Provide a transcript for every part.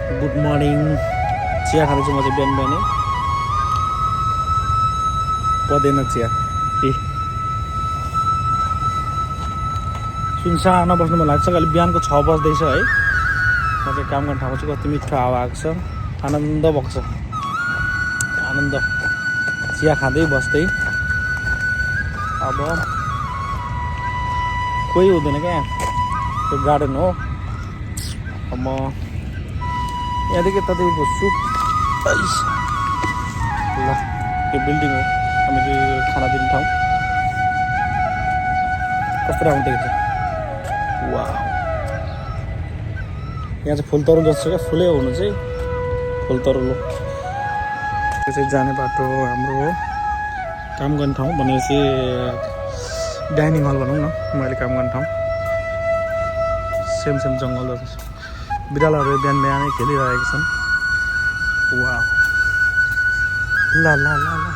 Good morning चिया खाँदैछु म चाहिँ बिहान बिहानै पर्दैन चिया सुनसानमा बस्नु मन लाग्छ। अहिले बिहानको 6 बज्दैछ है। म चाहिँ काम गर्ने ठाउँमा छु। कति मिठो हावा आएको छ, आनन्द बग्छ, आनन्द। चिया खाँदै बस्दै। अब कोही हुँदैन क्या, त्यो गार्डन हो। अब म यहाँदेखि यतादेखि बस्छु। ल त्यो बिल्डिङ हो हामीले खाना दिने ठाउँ। कस्तो राम्रो देख्छ। वाह, यहाँ चाहिँ फुल तरुल जस्तो क्या, फुलै हुनु चाहिँ फुल तरुल हो। त्यो चाहिँ जाने बाटो हो हाम्रो हो, काम गर्ने ठाउँ भनेपछि डाइनिङ हल भनौँ न, मैले काम गर्ने ठाउँ। सेम जङ्गल जस्तो छ। बिरालोहरू बिहान बिहानै खेलिरहेको छन्। वाह, ल ल ल ल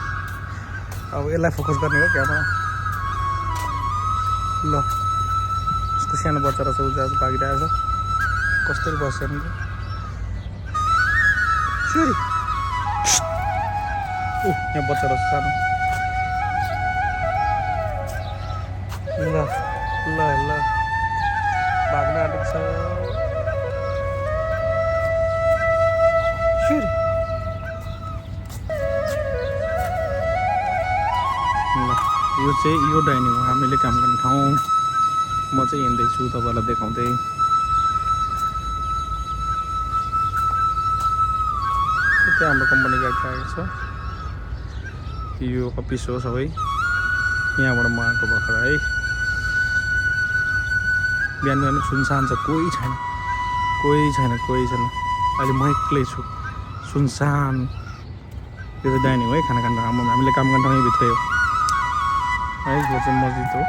अब यसलाई फोकस गर्ने हो क्यामेरा। ल उसको सानो बच्चा रहेछ, ऊ आज भागिरहेको छ। कस्तरी बस्छ नि फेरि। यहाँ बच्चा रहेछ सानो। ल ल ल भाग्न आँटेको छ फेरि। ल यो चाहिँ यो डाइनिङ हो, हामीले काम गर्ने ठाउँ। म चाहिँ हिँड्दैछु तपाईँलाई देखाउँदै। त्यहाँ हाम्रो कम्पनी गाडी आएको छ। यो अफिस हो सबै। यहाँबाट म आएको भर्खर है। बिहान बिहान सुनसान छ, कोही छैन, कोही छैन, कोही छैन। अहिले म एक्लै छु, सुनसान। यो चाहिँ डाइनिङ हो है, खाना खाने ठाउँ। हामीले काम गर्ने ठाउँ यहीँभित्रै हो है। यो चाहिँ मस्जिद हो।